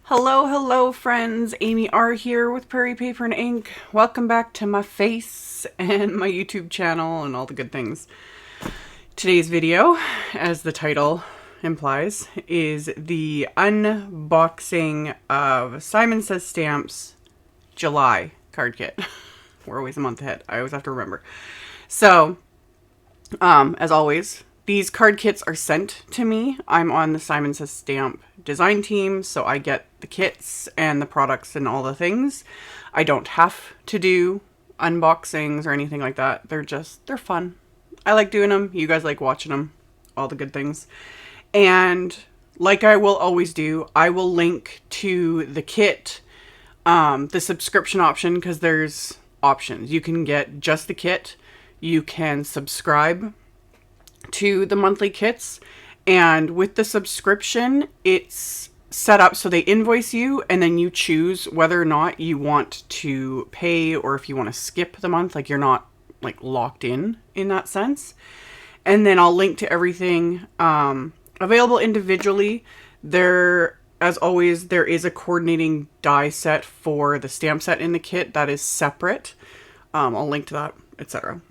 Hello, hello friends, AmyR here with Prairie Paper and Ink. Welcome back to my face and my YouTube channel and all the good things. Today's video, as the title implies, is the unboxing of Simon Says Stamps July card kit. We're always a month ahead. I always have to remember. So, as always, these card kits are sent to me. I'm on the Simon Says Stamp design team, so I get the kits and the products and all the things. I don't have to do unboxings or anything like that. They're fun. I like doing them. You guys like watching them. All the good things. And like I will always do, I will link to the kit, the subscription option, because there's options. You can get just the kit. You can subscribe to the monthly kits, and with the subscription it's set up so they invoice you and then you choose whether or not you want to pay or if you want to skip the month. Like, you're not like locked in that sense. And then I'll link to everything available individually. There, as always, there is a coordinating die set for the stamp set in the kit that is separate. I'll link to that, etc.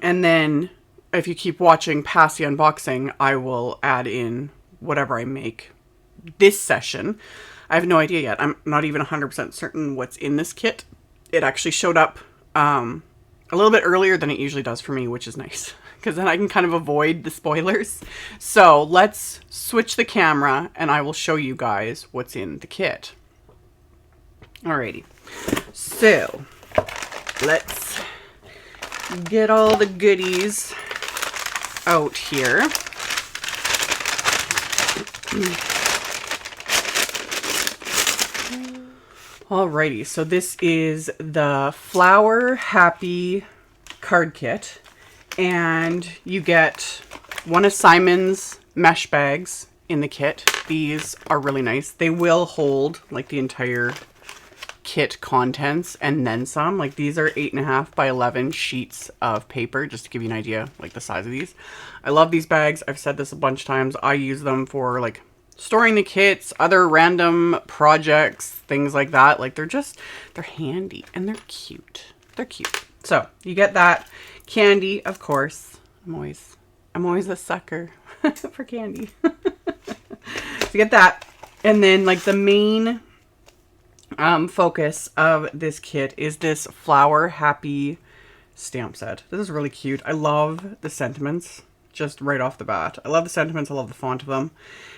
And then if you keep watching past the unboxing, I will add in whatever I make this session. I have no idea yet. I'm not even 100% certain what's in this kit. It actually showed up a little bit earlier than it usually does for me, which is nice, because then I can kind of avoid the spoilers. So let's switch the camera and I will show you guys what's in the kit. Alrighty. So let's get all the goodies out here. Alrighty, so this is the Flower Happy card kit, and you get one of Simon's mesh bags in the kit. These are really nice. They will hold like the entire kit contents and then some. Like, these are 8.5 by 11 sheets of paper, just to give you an idea like the size of these. I love these bags. I've said this a bunch of times. I use them for like storing the kits, other random projects, things like that. Like, they're handy and they're cute. They're cute. So you get that candy, of course. I'm always a sucker for candy. So you get that, and then like the main focus of this kit is this Flower Happy stamp set. This is really cute. I love the sentiments just right off the bat. I love the sentiments. I love the font of them.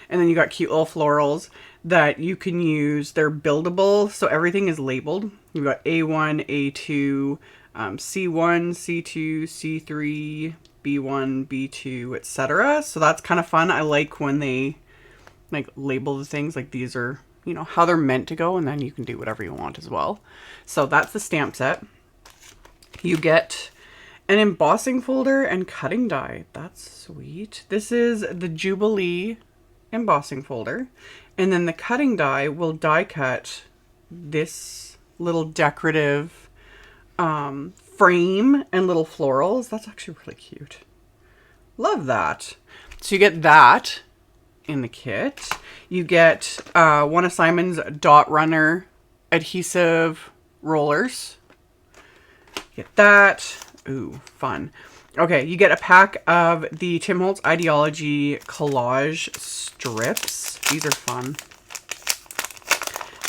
And then you got cute little florals that you can use. They're buildable, so everything is labeled. You've got A1, A2, C1, C2, C3, B1, B2, etc. So that's kind of fun. I like when they like label the things. Like, these are, you know, how they're meant to go, and then you can do whatever you want as well. So that's the stamp set. You get an embossing folder and cutting die. That's sweet. This is the Jubilee embossing folder, and then the cutting die will die cut this little decorative frame and little florals. That's actually really cute. Love that. So you get that in the kit. You get one of Simon's Dot Runner adhesive rollers. Get that. Ooh, fun. Okay, you get a pack of the Tim Holtz Idea-ology collage strips. These are fun.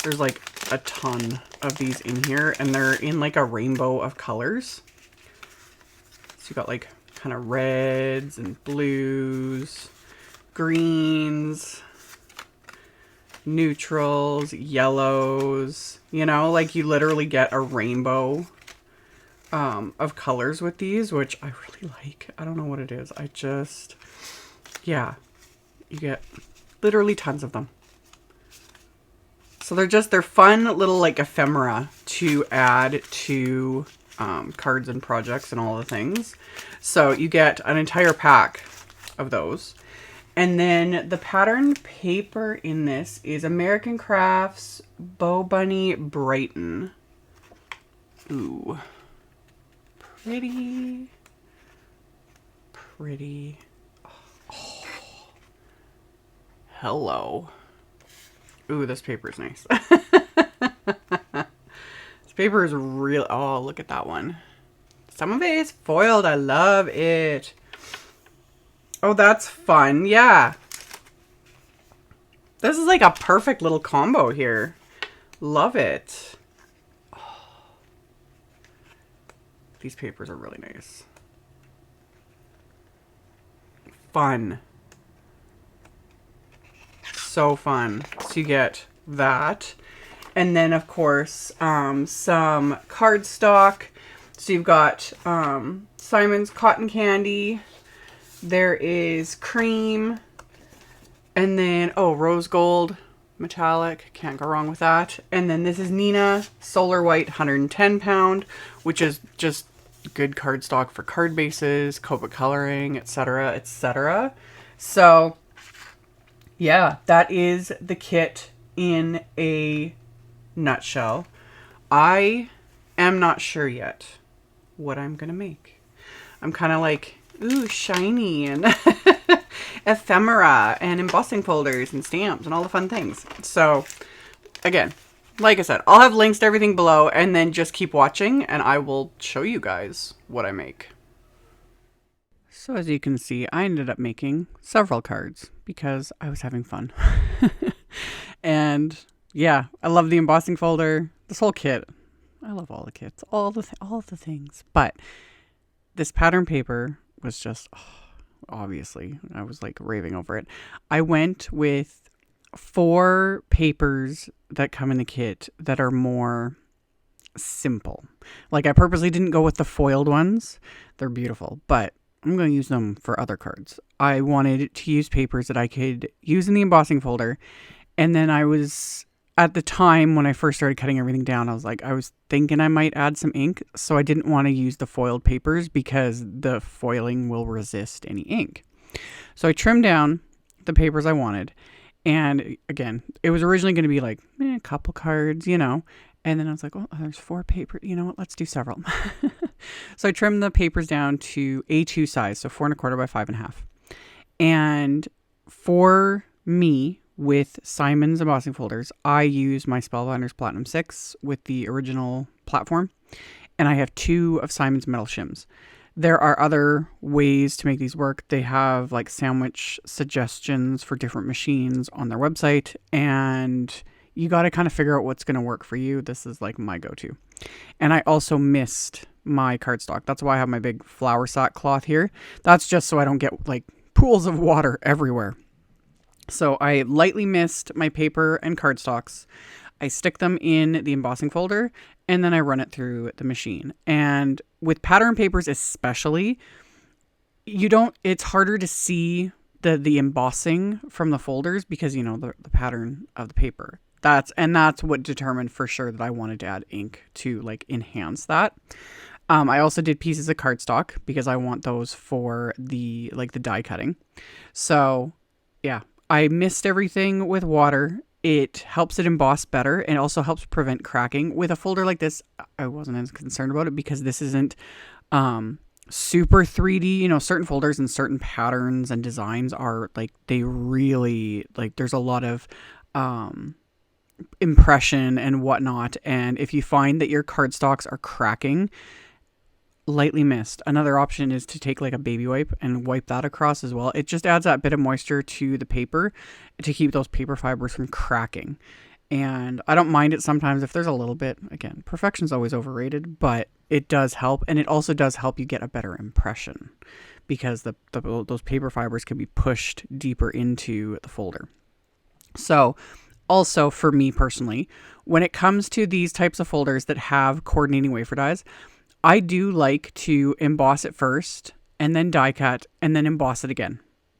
There's like a ton of these in here, and they're in like a rainbow of colors. So you got like kind of reds and blues, greens, neutrals, yellows, you know, like you literally get a rainbow of colors with these, which I really like. I don't know what it is. Yeah, you get literally tons of them. So they're fun little like ephemera to add to cards and projects and all the things. So you get an entire pack of those. And then the pattern paper in this is American Crafts Bow Bunny Brighton. Ooh. Pretty. Pretty. Oh. Hello. Ooh, this paper is nice. This paper is real. Oh, look at that one. Some of it is foiled. I love it. Oh, that's fun. Yeah. This is like a perfect little combo here. Love it. Oh. These papers are really nice. Fun. So fun. So you get that. And then, of course, some cardstock. So you've got Simon's Cotton Candy. There is cream. And then, oh, rose gold metallic. Can't go wrong with that. And then this is Neenah Solar White 110 pound, which is just good cardstock for card bases, Copic coloring, etc., etc. So, yeah, that is the kit in a nutshell. I am not sure yet what I'm going to make. I'm kind of like, ooh, shiny and ephemera and embossing folders and stamps and all the fun things. So again, like I said, I'll have links to everything below, and then just keep watching and I will show you guys what I make. So as you can see, I ended up making several cards because I was having fun. And yeah, I love the embossing folder, this whole kit. I love all the kits, all the things. But this pattern paper was just, obviously, I was like raving over it. I went with 4 papers that come in the kit that are more simple. Like I purposely didn't go with the foiled ones. They're beautiful, but I'm going to use them for other cards. I wanted to use papers that I could use in the embossing folder. And then I was, at the time when I first started cutting everything down, I was thinking I might add some ink. So I didn't want to use the foiled papers because the foiling will resist any ink. So I trimmed down the papers I wanted. And again, it was originally going to be like a couple cards, you know. And then I was like, oh, there's 4 papers. You know what? Let's do several. So I trimmed the papers down to A2 size. So 4 1/4 by 5 1/2. And for me, with Simon's embossing folders, I use my Spellbinders Platinum 6 with the original platform. And I have 2 of Simon's metal shims. There are other ways to make these work. They have like sandwich suggestions for different machines on their website. And you got to kind of figure out what's going to work for you. This is like my go-to. And I also missed my cardstock. That's why I have my big flour sack cloth here. That's just so I don't get like pools of water everywhere. So I lightly mist my paper and cardstocks. I stick them in the embossing folder and then I run it through the machine. And with pattern papers especially, it's harder to see the embossing from the folders because, you know, the pattern of the paper. That's what determined for sure that I wanted to add ink to like enhance that. I also did pieces of cardstock because I want those for the die cutting. So yeah, I mixed everything with water. It helps it emboss better and also helps prevent cracking. With a folder like this, I wasn't as concerned about it because this isn't super 3D. You know, certain folders and certain patterns and designs are like, they really, like, there's a lot of impression and whatnot. And if you find that your cardstocks are cracking, lightly mist. Another option is to take like a baby wipe and wipe that across as well. It just adds that bit of moisture to the paper to keep those paper fibers from cracking. And I don't mind it sometimes if there's a little bit. Again, perfection's always overrated, but it does help. And it also does help you get a better impression because those paper fibers can be pushed deeper into the folder. So also for me personally, when it comes to these types of folders that have coordinating wafer dies, I do like to emboss it first and then die cut and then emboss it again.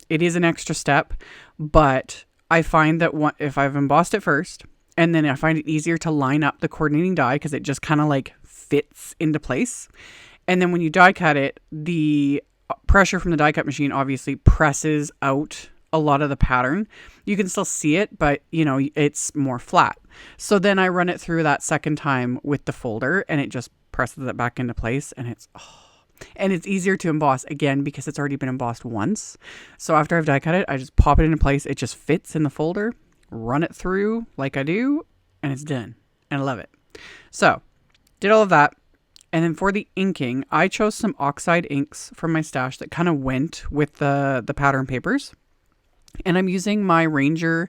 It is an extra step, but I find that if I've embossed it first and then I find it easier to line up the coordinating die because it just kind of like fits into place. And then when you die cut it, the pressure from the die cut machine obviously presses out a lot of the pattern. You can still see it, but you know, it's more flat. So then I run it through that second time with the folder and it just presses it back into place and it's easier to emboss again because it's already been embossed once. So after I've die cut it, I just pop it into place. It just fits in the folder. run it through like I do, and it's done. And I love it. So, did all of that. And then for the inking, I chose some oxide inks from my stash that kind of went with the pattern papers. And I'm using my Ranger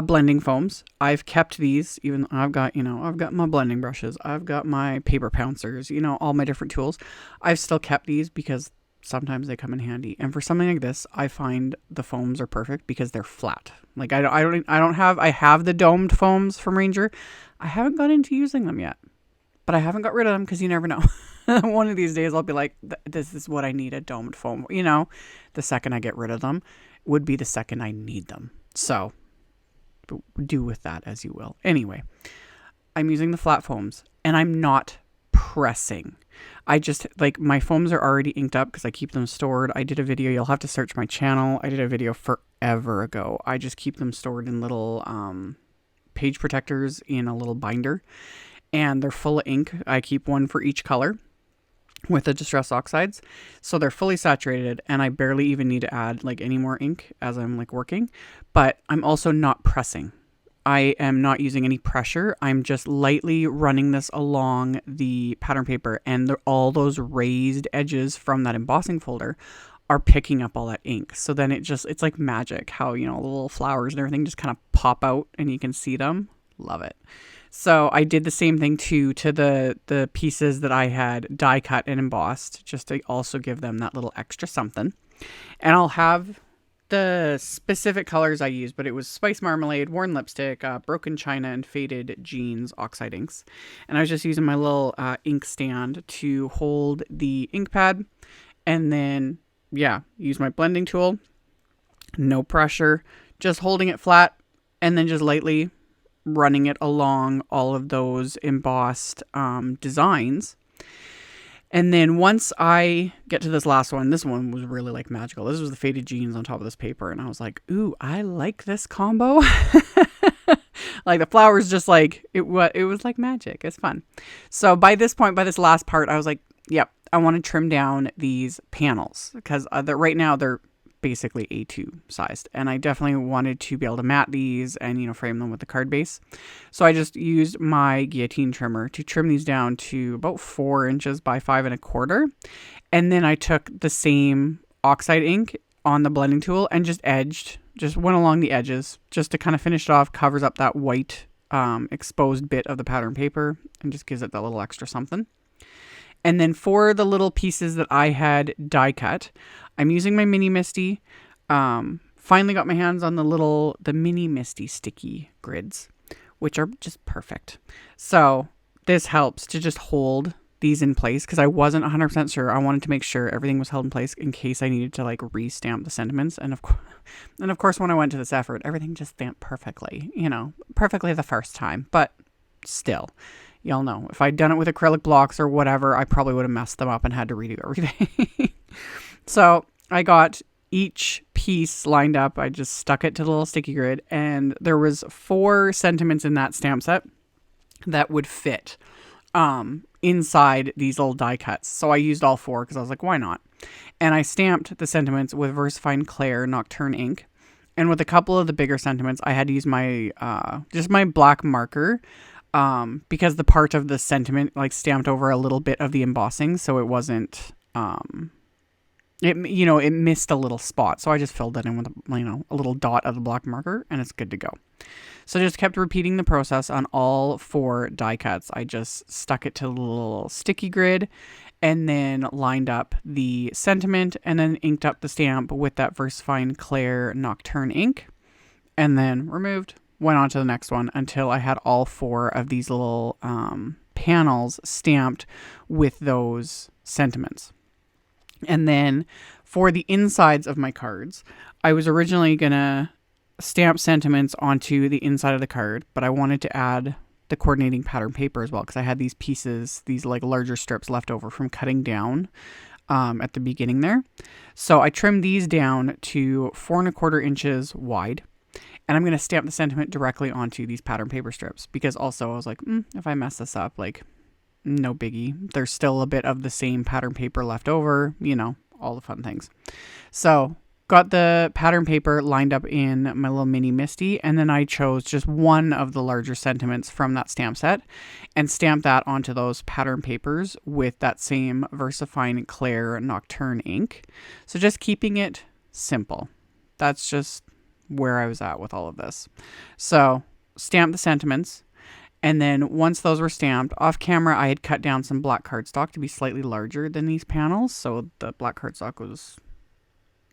blending foams. I've kept these, even I've got my blending brushes. I've got my paper pouncers, all my different tools. I've still kept these because sometimes they come in handy. And for something like this, I find the foams are perfect because they're flat. Like I have the domed foams from Ranger. I haven't got into using them yet, but I haven't got rid of them because you never know. One of these days I'll be like, this is what I need, a domed foam. The second I get rid of them would be the second I need them. So do with that as you will. Anyway, I'm using the flat foams and I'm not pressing. I just my foams are already inked up because I keep them stored. I did a video. You'll have to search my channel. I did a video forever ago. I just keep them stored in little page protectors in a little binder, and they're full of ink. I keep one for each color with the distress oxides, so they're fully saturated, and I barely even need to add any more ink as I'm working. But I'm also not pressing. I am not using any pressure. I'm just lightly running this along the pattern paper, and all those raised edges from that embossing folder are picking up all that ink. So then it's like magic how, the little flowers and everything just kind of pop out and you can see them. Love it. So I did the same thing too to the pieces that I had die cut and embossed, just to also give them that little extra something. And I'll have the specific colors I used, but it was Spice Marmalade, Worn Lipstick, Broken China, and Faded Jeans oxide inks. And I was just using my little ink stand to hold the ink pad, and then use my blending tool. No pressure, just holding it flat, and then just lightly running it along all of those embossed designs. And then once I get to this last one, this one was really magical. This was the Faded Jeans on top of this paper. And I was like, ooh, I like this combo. The flowers just it was like magic. It's fun. So by this point, by this last part, I was like, yep, I want to trim down these panels because right now they're basically A2 sized, and I definitely wanted to be able to mat these and frame them with the card base. So I just used my guillotine trimmer to trim these down to about 4 inches by 5 1/4, and then I took the same oxide ink on the blending tool and just went along the edges just to kind of finish it off. Covers up that white exposed bit of the pattern paper and just gives it that little extra something. And then for the little pieces that I had die cut, I'm using my Mini Misty. Finally got my hands on the Mini Misty sticky grids, which are just perfect. So this helps to just hold these in place because I wasn't 100% sure. I wanted to make sure everything was held in place in case I needed to re-stamp the sentiments. And of course, when I went to this effort, everything just stamped perfectly, perfectly the first time, but still. Y'all know, if I'd done it with acrylic blocks or whatever, I probably would have messed them up and had to redo everything. So I got each piece lined up. I just stuck it to the little sticky grid, and there was 4 sentiments in that stamp set that would fit inside these little die cuts. So I used all 4 because I was like, why not? And I stamped the sentiments with VersaFine Clair Nocturne ink. And with a couple of the bigger sentiments, I had to use my just my black marker. Because the part of the sentiment stamped over a little bit of the embossing, so it wasn't it missed a little spot, so I just filled it in with a little dot of the black marker, and it's good to go. So I just kept repeating the process on all 4 die cuts. I just stuck it to the little sticky grid and then lined up the sentiment and then inked up the stamp with that VersaFine Clair Nocturne ink, and then removed. Went on to the next one until I had all 4 of these little panels stamped with those sentiments. And then for the insides of my cards, I was originally going to stamp sentiments onto the inside of the card, but I wanted to add the coordinating pattern paper as well because I had these pieces, these larger strips left over from cutting down at the beginning there. So I trimmed these down to 4 1/4 inches wide. And I'm going to stamp the sentiment directly onto these pattern paper strips because also I was like, if I mess this up, no biggie. There's still a bit of the same pattern paper left over, all the fun things. So got the pattern paper lined up in my little mini Misty, and then I chose just one of the larger sentiments from that stamp set and stamped that onto those pattern papers with that same VersaFine Claire Nocturne ink. So just keeping it simple. That's just where I was at with all of this. So stamp the sentiments. And then once those were stamped, off camera, I had cut down some black cardstock to be slightly larger than these panels. So the black cardstock was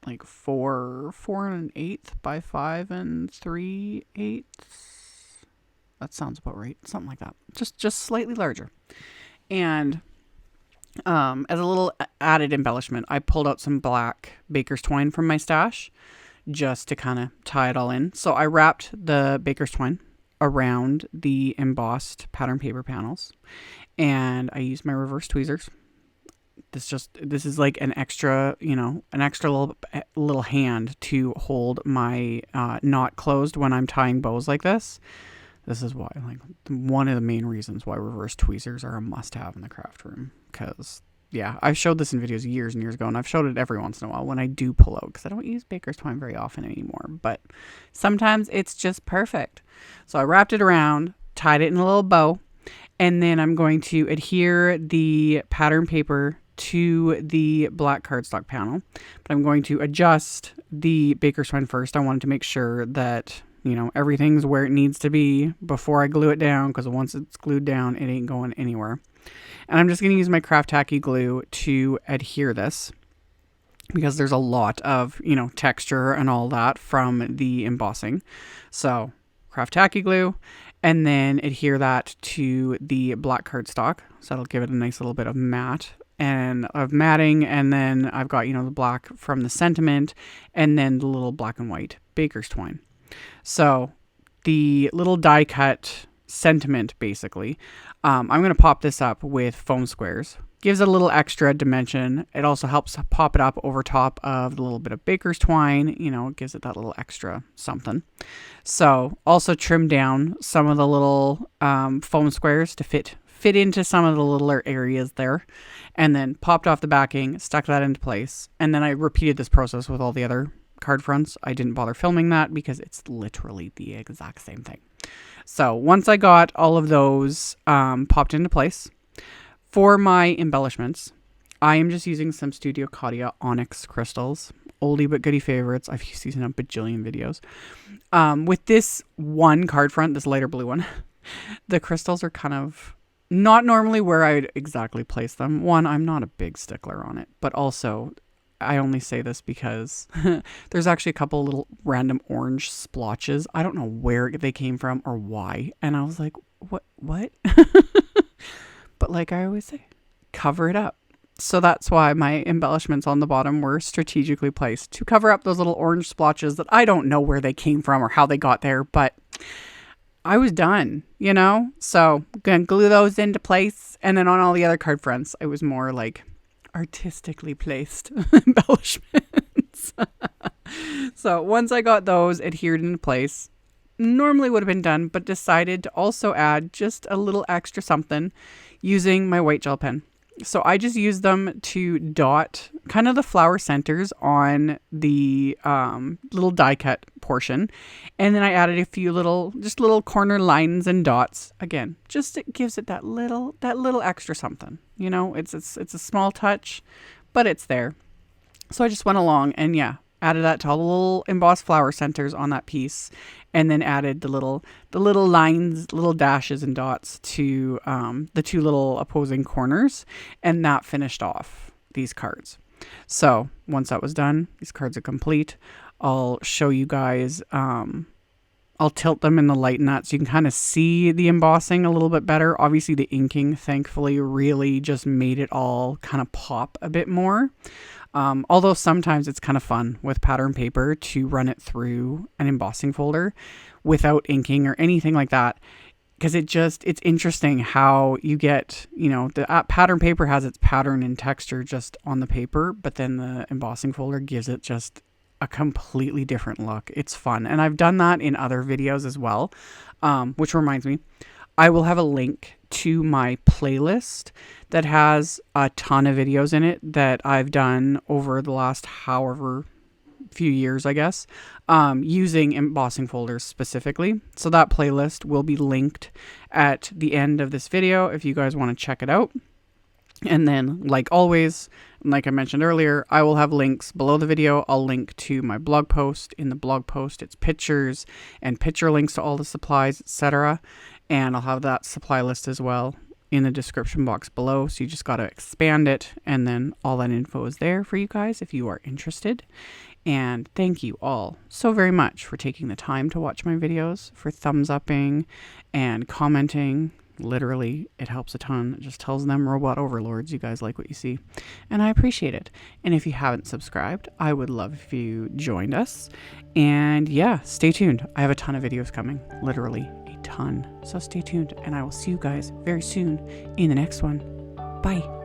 like 4 1/8 by 5 3/8. That sounds about right. Something like that. Just slightly larger. And as a little added embellishment, I pulled out some black baker's twine from my stash just to kind of tie it all in. So I wrapped the baker's twine around the embossed pattern paper panels, and I used my reverse tweezers. This is like an extra, an extra little hand to hold my knot closed when I'm tying bows like this. This is why, like, one of the main reasons why reverse tweezers are a must-have in the craft room. Because, yeah, I've showed this in videos years and years ago, and I've showed it every once in a while when I do pull out, because I don't use baker's twine very often anymore. But sometimes it's just perfect. So I wrapped it around, tied it in a little bow, and then I'm going to adhere the pattern paper to the black cardstock panel. But I'm going to adjust the baker's twine first. I wanted to make sure that everything's where it needs to be before I glue it down, because once it's glued down, it ain't going anywhere. And I'm just going to use my craft tacky glue to adhere this, because there's a lot of, texture and all that from the embossing. So craft tacky glue, and then adhere that to the black cardstock. So that'll give it a nice little bit of matte and of matting. And then I've got, the black from the sentiment, and then the little black and white baker's twine. So the little die cut sentiment, basically, I'm going to pop this up with foam squares. Gives it a little extra dimension. It also helps pop it up over top of the little bit of baker's twine. It gives it that little extra something. So also trimmed down some of the little foam squares to fit into some of the littler areas there, and then popped off the backing, stuck that into place. And then I repeated this process with all the other card fronts. I didn't bother filming that because it's literally the exact same thing. So once I got all of those popped into place, for my embellishments, I am just using some Studio Caudia Onyx crystals. Oldie but goodie favorites. I've used these in a bajillion videos. With this one card front, this lighter blue one, the crystals are kind of not normally where I'd exactly place them. One, I'm not a big stickler on it, but also I only say this because there's actually a couple little random orange splotches. I don't know where they came from or why. And I was like, what? But like I always say, cover it up. So that's why my embellishments on the bottom were strategically placed to cover up those little orange splotches that I don't know where they came from or how they got there, but I was done, So gonna glue those into place. And then on all the other card fronts, it was more like artistically placed embellishments. So once I got those adhered into place, normally would have been done, but decided to also add just a little extra something using my white gel pen. So I just used them to dot kind of the flower centers on the little die cut portion. And then I added a few little corner lines and dots. Again, just it gives it that little extra something. It's a small touch, but it's there. So I just went along and added that to all the little embossed flower centers on that piece, and then added the little lines, little dashes and dots to the two little opposing corners, and that finished off these cards. So once that was done, these cards are complete. I'll show you guys, I'll tilt them in the light and that so you can kind of see the embossing a little bit better. Obviously the inking, thankfully, really just made it all kind of pop a bit more. Although sometimes it's kind of fun with pattern paper to run it through an embossing folder without inking or anything like that. Because it's interesting how you get, the pattern paper has its pattern and texture just on the paper, but then the embossing folder gives it just a completely different look. It's fun. And I've done that in other videos as well, which reminds me, I will have a link to my playlist that has a ton of videos in it that I've done over the last however few years, I guess, using embossing folders specifically. So that playlist will be linked at the end of this video if you guys want to check it out. And then, like always, like I mentioned earlier, I will have links below the video. I'll link to my blog post. In the blog post, it's pictures and picture links to all the supplies, etc. And I'll have that supply list as well in the description box below. So you just got to expand it, and then all that info is there for you guys if you are interested. And thank you all so very much for taking the time to watch my videos, for thumbs upping and commenting. Literally, it helps a ton. It just tells them robot overlords you guys like what you see, and I appreciate it. And if you haven't subscribed, I would love if you joined us. And yeah, stay tuned. I have a ton of videos coming, literally a ton. So stay tuned, and I will see you guys very soon in the next one. Bye.